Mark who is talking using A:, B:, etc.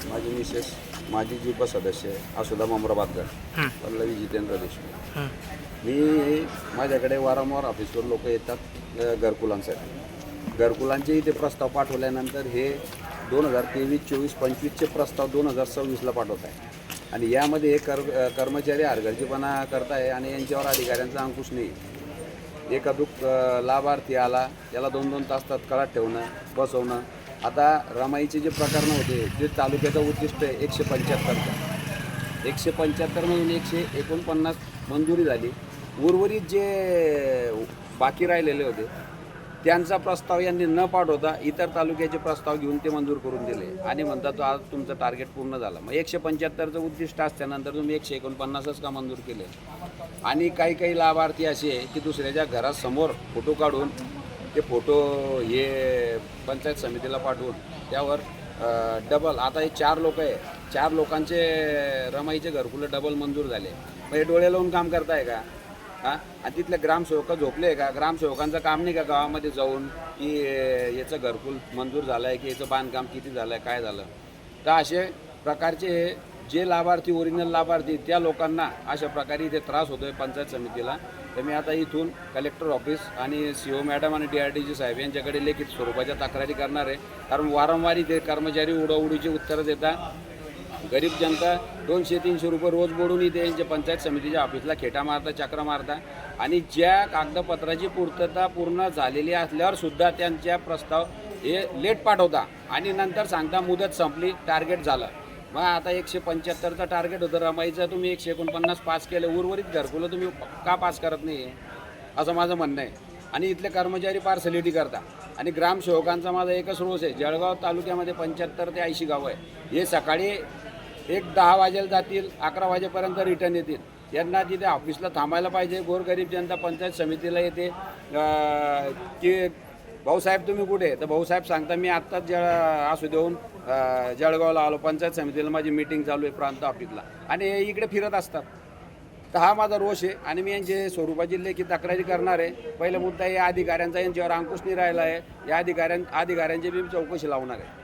A: माझी मिसेस, माझी जी सदस्य आसुदा ममराबादकर, पल्लवी जितेंद्र देशमुख. मी माझ्याकडे वारंवार ऑफिसवर लोक येतात घरकुलांसाठी. घरकुलांचे इथे प्रस्ताव पाठवल्यानंतर हे 2023, 24, 25चे प्रस्ताव 2026ला पाठवत आहे. आणि यामध्ये हे कर्मचारी हलगर्जीपणा करताय आणि यांच्यावर अधिकाऱ्यांचा अंकुश नाही. एकादुक लाभार्थी आला त्याला 2-2 तास तत्काळात ठेवणं, बसवणं. आता रमाईचे जे प्रकरण होते ते तालुक्याचं उद्दिष्ट आहे 175चं. 175मधून 149 मंजुरी झाली. उर्वरित जे बाकी राहिलेले होते त्यांचा प्रस्ताव यांनी न पाठवता इतर तालुक्याचे प्रस्ताव घेऊन ते मंजूर करून दिले आणि म्हणतात तो आज तुमचं टार्गेट पूर्ण झालं. मग 175चं उद्दिष्ट असल्यानंतर तुम्ही 149च का मंजूर केले? आणि काही लाभार्थी असे की दुसऱ्याच्या घरासमोर फोटो काढून ते फोटो हे पंचायत समितीला पाठवून त्यावर डबल, आता हे 4 लोक आहे, 4 लोकांचे रमाईचे घरकुलं डबल मंजूर झाले. मग हे डोळे लावून काम करताय का? हां, आणि तिथले ग्रामसेवक झोपले का? ग्रामसेवकांचं काम नाही का गावामध्ये जाऊन की याचं घरकुल मंजूर झालं आहे की याचं बांधकाम किती झालं आहे, काय झालं? तर असे प्रकारचे जे लाभार्थी, ओरिजिनल लाभार्थी, त्या लोकांना अशा प्रकारे इथे त्रास होतो आहे पंचायत समितीला. तर मी आता इथून कलेक्टर ऑफिस आणि CO मॅडम आणि DRDG साहेब यांच्याकडे लिखित स्वरूपाच्या तक्रारी करणार आहे. कारण वारंवार इथे कर्मचारी उडीची उत्तरं देतात. गरीब जनता 200-300 रुपये रोज बोलून इथे यांच्या पंचायत समितीच्या ऑफिसला खेटा मारता, चक्र मारता. आणि ज्या कागदपत्राची पूर्तता पूर्ण झालेली असल्यावर सुद्धा त्यांच्या प्रस्ताव हे लेट पाठवता आणि नंतर सांगता मुदत संपली, टार्गेट झालं. मग आता 175चा टार्गेट होतं रमाईचं, तुम्ही 149 पास केले, उर्वरित घरकुलं तुम्ही का पास करत नाही असं माझं म्हणणं आहे. आणि इथले कर्मचारी पार्सलिटी करता. आणि ग्रामसेवकांचा माझा एकच रोष आहे, जळगाव तालुक्यामध्ये 75 ते 80 गावं आहे. हे सकाळी 10 वाजेला जातील, 11 वाजेपर्यंत रिटर्न येतील. यांना तिथे ऑफिसला थांबायला पाहिजे. गोरगरीब जनता पंचायत समितीला येते की भाऊसाहेब तुम्ही कुठे? तर भाऊसाहेब सांगता मी आत्ताच असू देऊन जळगावला आलो, पंचायत समितीला माझी मीटिंग चालू आहे प्रांत ऑफिसला, आणि हे इकडे फिरत असतात. तर हा माझा रोष आहे आणि मी यांचे स्वरूपाची लेखी तक्रारी करणार आहे. पहिला मुद्दा या अधिकाऱ्यांचा यांच्यावर अंकुश नाही राहिला आहे. या अधिकाऱ्यांची मी चौकशी लावणार आहे.